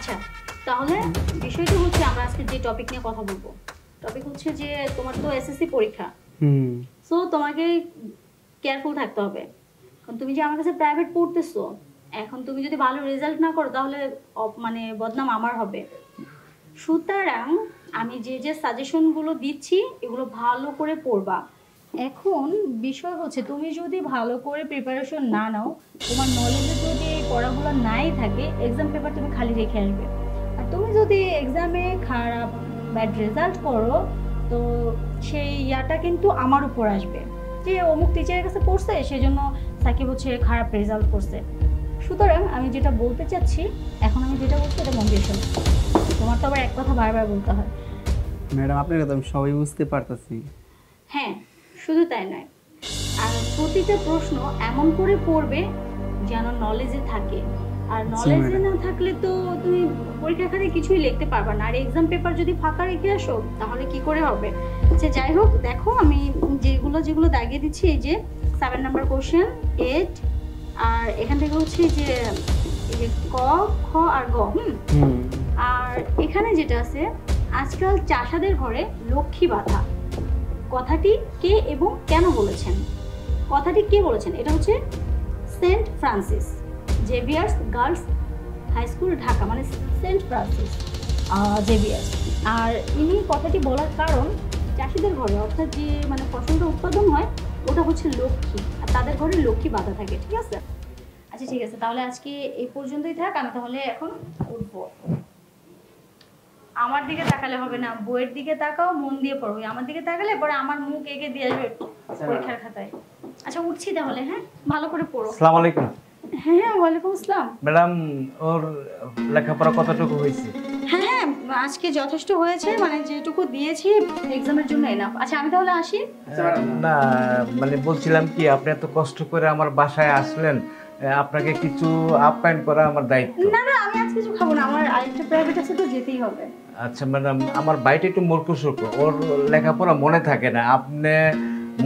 আচ্ছা তাহলে বিষয়টা হচ্ছে আমরা আজকে যে টপিক নিয়ে কথা বলবো, টপিক হচ্ছে যে তোমার তো এসএসসি পরীক্ষা। সো তোমাকে কেয়ারফুল থাকতে হবে, কারণ তুমি যে আমার কাছে প্রাইভেট পড়তেছো, এখন তুমি যদি ভালো রেজাল্ট না করো তাহলে মানে বদনাম আমার হবে। সুতরাং আমি যে যে সাজেশনগুলো দিচ্ছি এগুলো ভালো করে পড়বা। এখন বিষয় হচ্ছে তুমি যদি ভালো করে প্রিপারেশন না নাও, তোমার নলেজে যদি এই পড়াগুলো নাই থাকে, এক্সাম পেপার তুমি খালি রেখে আসবে। আর তুমি যদি এক্সামে খারাপ ব্যাড রেজাল্ট করো তো সেই ইয়াটা কিন্তু আমার উপর আসবে যে অমুক টিচারের কাছে পড়ছে সেজন্য সাকিব হচ্ছে খারাপ রেজাল্ট করছে। সুতরাং আমি যেটা বলতে চাচ্ছি, এখন আমি যেটা বলছি এটা মন দিয়ে শোনো। তোমার তো আবার এক কথা বারবার বলতে হয়। ম্যাডাম আপনার কথা আমি সবাই বুঝতে পারতেছি। হ্যাঁ, শুধু তাই নয়, আর প্রতিটা প্রশ্ন এমন করে পড়বে যেন নলেজে থাকে। আর নলেজে না থাকলে তো তুমি পরীক্ষার খাতে কিছুই লিখতে পারবে না। আর এক্সাম পেপার যদি ফাঁকা রেখে আসো তাহলে কি করে হবে? আচ্ছা যাই হোক, দেখো আমি যেগুলো দাগিয়ে দিচ্ছি, এই যে 7 নাম্বার কোশ্চেন 8, আর এখান থেকে হচ্ছে যে ক খ আর গ। আর এখানে যেটা আছে, আজকাল চাষাদের ঘরে লক্ষ্মী বাঁধা, কথাটি কে এবং কেন বলেছেন? কথাটি কে বলেছেন? এটা হচ্ছে Saint Francis Xavier's girls high school Dhaka, মানে সেন্ট ফ্রান্সিস জেভিয়ার্স। আর ইনি কথাটি বলার কারণ, চাষিদের ঘরে অর্থাৎ যে মানে ফসলটা উৎপাদন হয় ওটা হচ্ছে লক্ষ্মী, আর তাদের ঘরে লক্ষ্মী বাঁধা থাকে। ঠিক আছে? আচ্ছা ঠিক আছে, তাহলে আজকে এই পর্যন্তই থাক। আমি তাহলে এখন উঠবো। আমার দিকে তাকালে হবে না, বইয়ের দিকে তাকাও, মন দিয়ে পড়ো। আমার দিকে তাকালে পরে আমার মুখ এগিয়ে দিয়ে আসবে পরীক্ষার খাতায়। আচ্ছা উঠছি তাহলে, হ্যাঁ ভালো করে পড়ো। আসসালামু আলাইকুম। হ্যাঁ ওয়ালাইকুম আসসালাম। ম্যাডাম, ওর লেখাপড়া কতটুকু হয়েছে? হ্যাঁ আজকে যথেষ্ট হয়েছে, মানে যেটুকু দিয়েছি এক্সামের জন্য এনাফ। আচ্ছা আমি তাহলে আসি। না মানে বলছিলাম কি, আপনি এত কষ্ট করে আমার বাসায় আসলেন, আপনাকে কিছু আপ্যায়ন করা আমার দায়িত্ব। না না, আমি আজ কিছু খাবো না, আমার আরেকটা প্রাইভেট আছে তো যেতেই হবে। আচ্ছা ম্যাডাম, আমার বাইটা একটু মূর্খসূর্খ, ওর লেখাপড়া মনে থাকে না, আপনি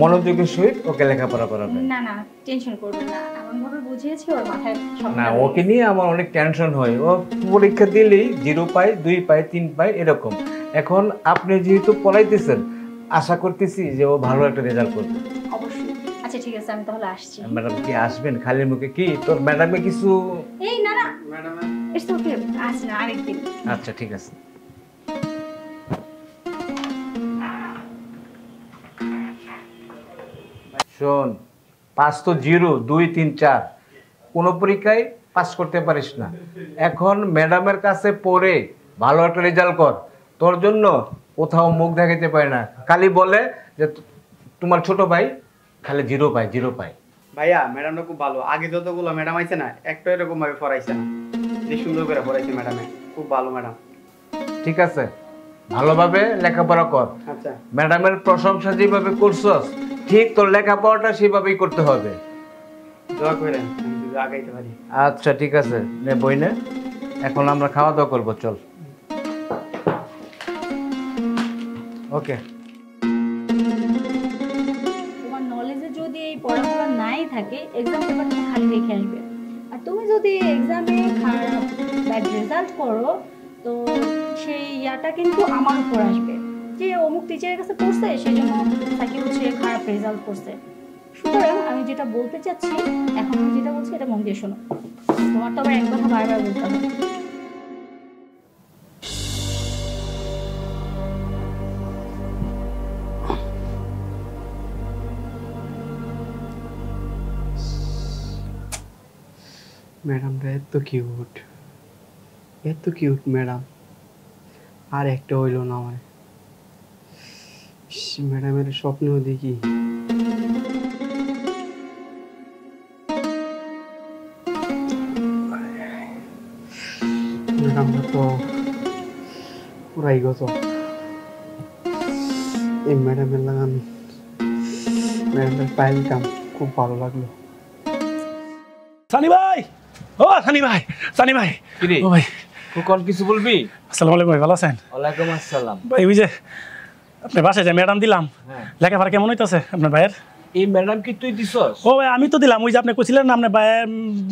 মনোযোগের সহিত ওকে লেখাপড়া করাবেন। না না টেনশন করবেন না, এমন ভাবে বুঝিয়েছি ওর মাথায় সব। না, ওকে নিয়ে আমার অনেক টেনশন হয়। ও পরীক্ষা দিলেই 0 পায়, 2 পায়, 3 পায় এরকম। এখন আপনি যেহেতু পড়াইতেছেন, আশা করতেছি যে ও ভালো একটা রেজাল্ট করবে। অবশ্যই। আচ্ছা ঠিক আছে, আমি তাহলে আসছি। ম্যাডাম কি আসবেন খালি মুখে? কি তোর ম্যাডামে কিছু? এই না না ম্যাডাম, ইটস ওকে, আজ না আরেকদিন। আচ্ছা ঠিক আছে। শোন, 5 তো 0, 2, 3, 4 কোনো পরীক্ষায় পাস করতে পারিস না। এখন ম্যাডামের কাছে পড়ে ভালো একটা রেজাল্ট কর। তোর জন্য কোথাও মুখ দেখাতে পারে না, খালি বলে যে তোমার ছোট ভাই খালি 0 পায়, 0 পায়। ভাইয়া ম্যাডামটা খুব ভালো, আগে যতগুলো ম্যাডাম আইছে না একটা এরকম ভাবে পড়াইছে না, যে সুন্দর করে পড়াইছে ম্যাডামে, খুব ভালো ম্যাডাম। ঠিক আছে, ভালোভাবে লেখাপড়া কর। আচ্ছা ম্যাডামের প্রশংসা যেভাবে করছস, ঠিক তোর লেখাপড়াটা সেভাবেই করতে হবে। দোয়া করেন আমি যদি আগাইতে পারি। আচ্ছা ঠিক আছে, নে বই নে, এখন আমরা খাওয়া দাওয়া করবো, চল। ওকে। তোমার নলেজে যদি এই পড়াগুলো নাই থাকে, এক্সাম পেপার তুমি খালি রেখে আসবে। আর তুমি যদি এক্সামে খারাপ ব্যাড রেজাল্ট করো তো সেই ইয়াটা কিন্তু আমার উপর আসবে যে অমুক টিচারের কাছে পড়ছে সেজন্য তাকে হচ্ছে খারাপ রেজাল্ট করছে। সুতরাং আমি যেটা বলতে চাচ্ছি, এখন আমি যেটা বলছি এটা মন দিয়ে শোনো। তোমার তো আবার এক কথা বারবার বলতে হবে। ম্যাডামটা এত কিউট ম্যাডাম, আর একটা হইল না আমার। ম্যাডামের স্বপ্নেও দেখি। ম্যাডামটা তো পুরাই গত। এই ম্যাডামের লাগান ম্যাডামের পাইলটাম খুব ভালো লাগলো। সানি ভাই, ও সানি ভাই, সানি ভাই। কি রে? ও ভাই, কোন কিছু বলবি? আসসালামু আলাইকুম ভাই, ভালো আছেন? ওয়ালাইকুম আসসালাম। ভাই ওই যে আপনি বাসায় যে ম্যাডাম দিলাম, হ্যাঁ। লেখাপড়া কেমন হইতেছে আপনার ভাইয়ের? এই ম্যাডাম কি তুই দিছস? ও ভাই আমি তো দিলাম, ওই যে আপনি কইছিলেন না, আপনার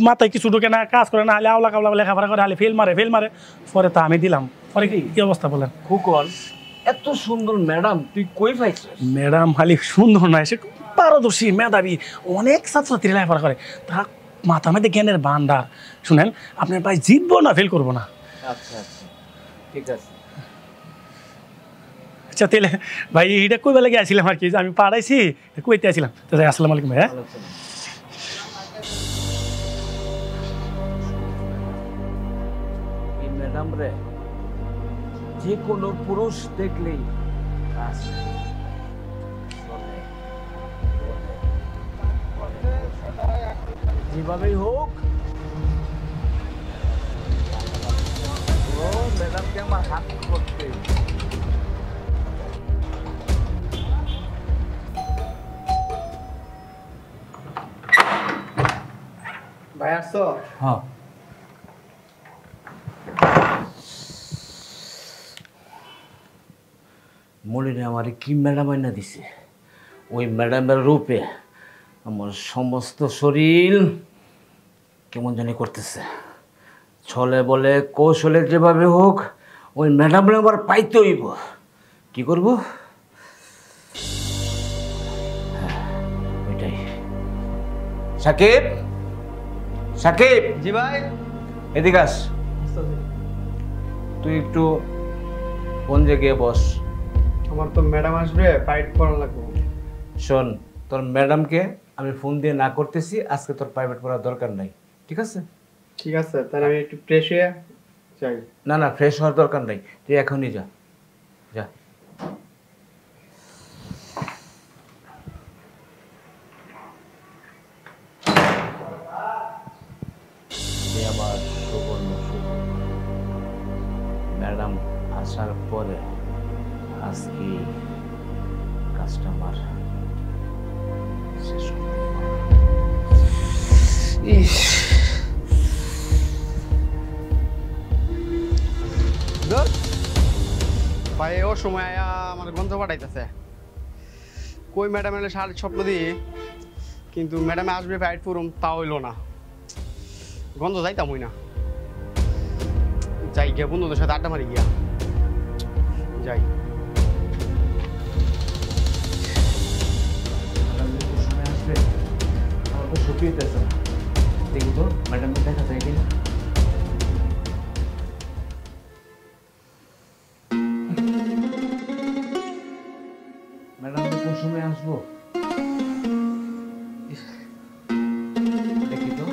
মাথায় কিছু ঢোকে না, কাজ করে না, হলে আওলা কাবলা লেখাপড়া করে, হলে ফেল মারে পরে তা আমি দিলাম। পরে কি অবস্থা বলেন? খুকন, এত সুন্দর ম্যাডাম তুই কই পাইছিস? ম্যাডাম খালি সুন্দর নয়, সে পারদর্শী, মেধাবী, অনেক ছাত্রছাত্রী লেখাপড়া করে, তারা মাথার মধ্যে জ্ঞানের ভান্ডার। শুনেন, আপনার ভাই জিতবো না ফেল করবো না। আচ্ছা আচ্ছা, ঠিক আছে। আচ্ছা তাহলে ভাই এটা কই বেলা গিয়েছিলাম আর কি, যে আমি পাড়াইছি কইতে আসছিলাম। তো আসসালামু আলাইকুম ভাই। এই ম্যাডাম রে যে কোনো পুরুষ দেখলেই যেভাবেই হোক ও ম্যাডামকে আমার হাত করতে। ভাই আসছো? হ্যাঁ, মলিনে আমার কি ম্যাডাম আইনা দিছে, ওই ম্যাডামের রূপে আমার সমস্ত শরীর কেমন জানি করতেছে। ছলে বলে কৌশলে যেভাবে হোক ওই ম্যাডামরে আমার পাইতে হইব। কি করব? হ্যাঁ, ওইটাই। সাকিব, সাকিব, জি ভাই। এদিকে আস। তুই একটু কোন জায়গায় বস। আমার তো ম্যাডাম আসবে, ফাইট করা লাগবে। শোন, তোর ম্যাডামকে আমি ফোন দিয়ে না করতেছি, আজকে তোর প্রাইভেট পড়ার দরকার নাই, ঠিক আছে? ঠিক আছে, তাহলে আমি একটু ফ্রেশ হয়ে যাই। না না, ফ্রেশ হওয়ার দরকার নাই, তুই এখনই যা যা। আবার সুবর্ণ সুযোগ, ম্যাডাম আসার পরে আজকে কাস্টমার শেষ করতে ভাই ও সময় আয়া আমার গন্ধ পাঠাইতেছে। কই ম্যাডাম এলে সারা স্বপ্ন দিই, কিন্তু ম্যাডামে আসবে ফাইট ফুরুম তা হইলো না। গন্ধ যাইতাম হই না। যাই গিয়া বন্ধুদের সাথে আড্ডা মারি গিয়া যাই। দেখি তো ম্যাডাম দেখা যায় কিনা। ম্যাডাম কোন সময় আসবো দেখি তো।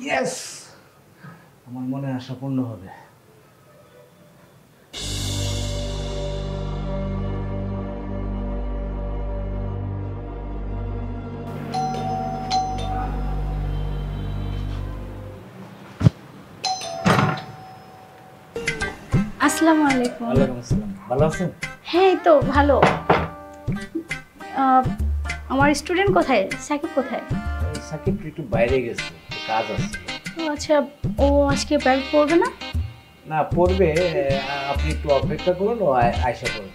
ইয়েস, আমার মনে আশা পূর্ণ হবে। আসসালামু আলাইকুম। ওয়ালাইকুম আসসালাম, ভালো আছেন? হ্যাঁ এই তো ভালো। আমার স্টুডেন্ট কোথায়? সাকিব কোথায়? সাকিব একটু বাইরে গেছে, কাজ আছে। ও আচ্ছা, ও আজকে প্রাইভেট পড়বে না? না পড়বে, আপনি একটু অপেক্ষা করুন, ও আয়সা পড়বে।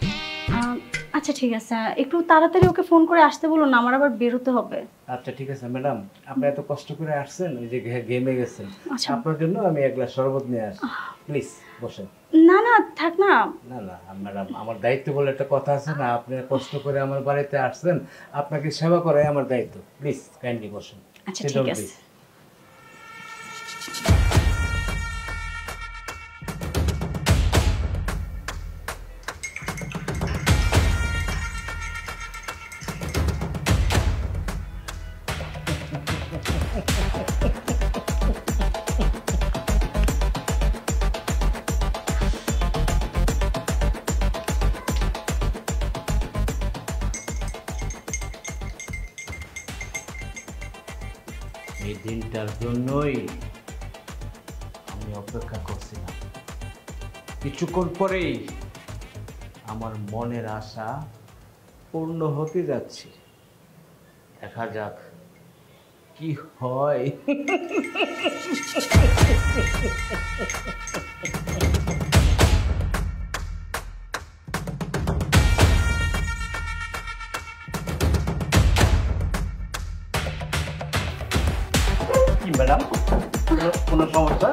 আচ্ছা ঠিক আছে, একটু তাড়াতাড়ি ওকে ফোন করে আসতে বলুন না, আমার আবার বেরোতে হবে। আচ্ছা ঠিক আছে ম্যাডাম, আপনি এত কষ্ট করে আসছেন, ওই যে গেমে গেছেন, আচ্ছা। আপনার জন্য আমি এক গ্লাস শরবত নিয়ে আসি, প্লিজ বসেন। না না থাক না। না না ম্যাডাম, আমার দায়িত্ব বলে একটা কথা আছে না, আপনি কষ্ট করে আমার বাড়িতে আসছেন, আপনাকে সেবা করাই আমার দায়িত্ব, প্লিজ কাইন্ডলি বসেন। আচ্ছা ঠিক আছে। এই দিনটার জন্যই আমি অপেক্ষা করছিলাম। কিছুক্ষণ পরেই আমার মনের আশা পূর্ণ হতে যাচ্ছে, দেখা যাক কি হয়। কি ম্যাডাম, কোনো সমস্যা?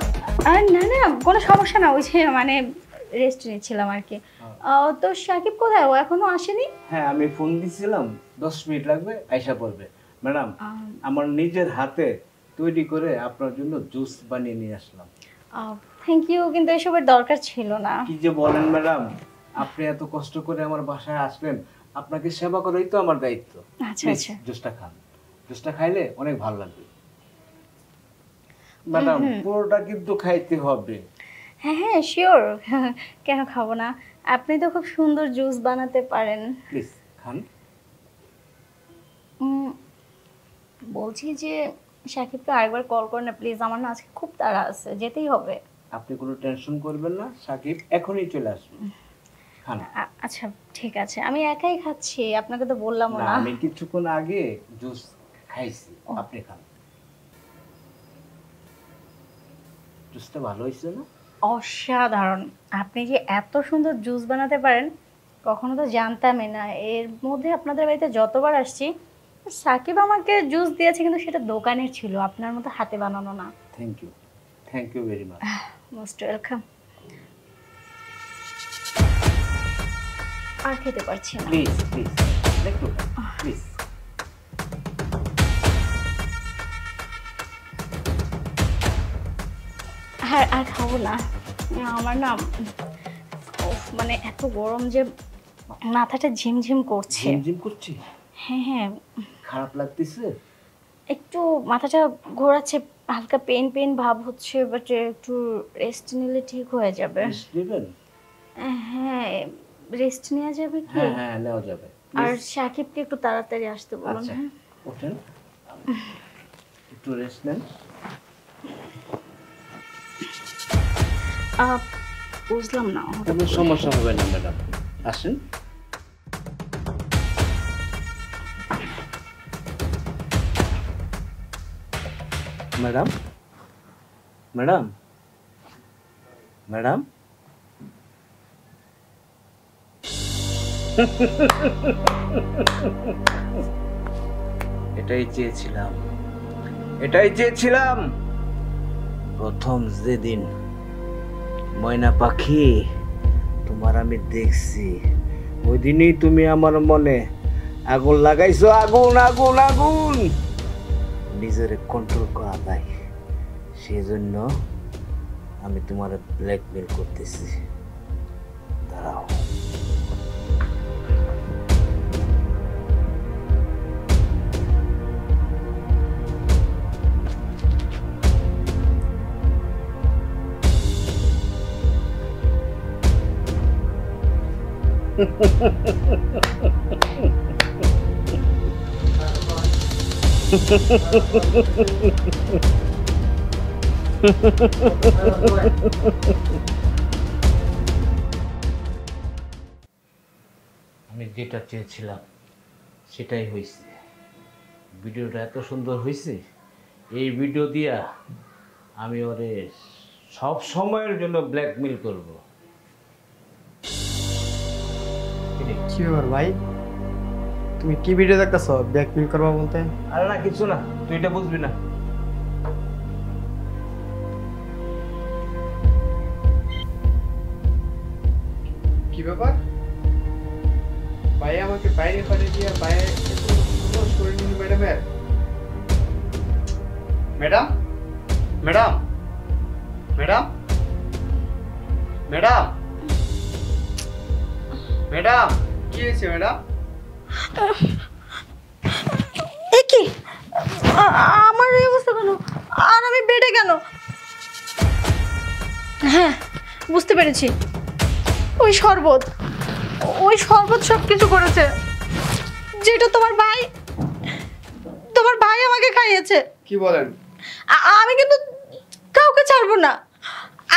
না না, কোনো সমস্যা না, ওই যে মানে রেস্ট নিচ্ছিলাম আর কি। তো সাকিব কোথায়, ও এখনো আসেনি? হ্যাঁ, আমি ফোন দিছিলাম, 10 মিনিট লাগবে, আইসা পড়বে। ম্যাডাম, আমার নিজের হাতে তৈরি করে আপনার জন্য জুস বানিয়ে নিয়ে আসলাম। থ্যাংক ইউ, কিন্তু এসবের দরকার ছিল না। কি যে বলেন ম্যাডাম, আপনি এত কষ্ট করে আমার বাসায় আসলেন, আপনাকে সেবা করাই তো আমার দায়িত্ব। আচ্ছা Please, আচ্ছা, জুসটা খান, জুসটা খাইলে অনেক ভালো লাগবে। ম্যাডাম, পুরোটা কিন্তু খাইতে হবে। হ্যাঁ হ্যাঁ শিওর, কেন খাবো না? আপনি তো খুব সুন্দর জুস বানাতে পারেন। প্লিজ খান। বলছি যে সাকিবকে আরেকবার কল করে না প্লিজ, আমার না আজকে খুব তাড়া আছে, যেতেই হবে। আপনি কোনো টেনশন করবেন না, সাকিব এখনই চলে আসবে। খান। আচ্ছা ঠিক আছে, আমি একাই খাচ্ছি, আপনাকে তো বললাম না, না। আমি কিছুক্ষণ আগে জুস খাইছি, আপনি খান। জুসটা ভালো হয়েছে না? অসাধারণ, আপনি যে এত সুন্দর জুস বানাতে পারেন কখনো তো জানতামই না। এর মধ্যে আপনাদের বাড়িতে যতবার আসছি সাকিব আমাকে জুস দিয়েছে, কিন্তু সেটা দোকানের ছিল, আপনার মতো হাতে বানানো না। Thank you very much. Most welcome. আর খেতে পারছি না। প্লিজ একটু প্লিজ। আর খাবো না, আমার না মানে এত গরম যে মাথাটা ঝিমঝিম করছে। ঝিমঝিম করছে? হ্যাঁ হ্যাঁ, খারাপ লাগতেছে? একটু মাথাটা ঘোরাচ্ছে, হালকা পেন পেন ভাব হচ্ছে, বাট একটু রেস্ট নিলে ঠিক হয়ে যাবে। রেস্ট নেবেন? হ্যাঁ, রেস্ট নেওয়া যাবে কি? হ্যাঁ নেওয়া যাবে। আর সাকিবকে একটু তাড়াতাড়ি আসতে বলুন। আচ্ছা, হ্যাঁ ওঠেন, একটু রেস্ট নেন। বুঝলাম না। কোনো সমস্যা হবে না ম্যাডাম, আসেন। ম্যাডাম ম্যাডাম ম্যাডাম এটাই চেয়েছিলাম প্রথম যেদিন ময়না পাখি তোমার আমি দেখছি, ওই দিনই তুমি আমার মনে আগুন লাগাইছো। আগুন আগুন আগুন, নিজের কন্ট্রোল করা যায়, সেই জন্য আমি তোমার ব্ল্যাকমেল করতেছি। দাঁড়াও। আমি যেটা চেয়েছিলাম সেটাই হয়েছে। ভিডিওটা এত সুন্দর হয়েছে, এই ভিডিও দিয়া আমি ওরে সব সময়ের জন্য ব্ল্যাকমেল করব। কি ব্যাপার ভাই, তুমি কি ভিডিও দেখতেছ ব্ল্যাকমেল করবা বলতে? আরে না, কিছু না, তুই এটা বুঝবি না। কি ব্যাপার ভাই, আমাকে বাইরে পাঠিয়ে দিয়ে বাইরে করে নিল ম্যাডামের। Madam madam madam madam madam কি হয়েছে ম্যাডাম? কি আমার এই অবস্থা কেন, আর আমি বেডে কেন? হ্যাঁ বুঝতে পেরেছি, ওই শরবত সব কিছু করেছে, যেটা তোমার ভাই আমাকে খাইয়েছে। কি বলেন? আমি কিন্তু কাউকে ছাড়বো না,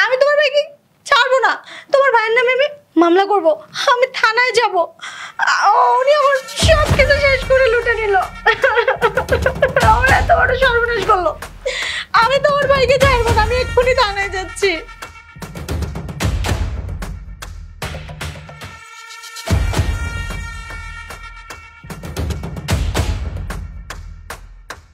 আমি তোমার ভাইকে ছাড়বো না। তোমার ভাইয়ের নামে আমি মামলা করব, আমি থানায় যাব। উনি আমার সব কিছু শেষ করে লুটে নিল। আমার এত বড় সর্বনাশ করলো। আমি তোমার ভাইকে ছাড়বো না, আমি এক্ষুনি থানায় যাচ্ছি।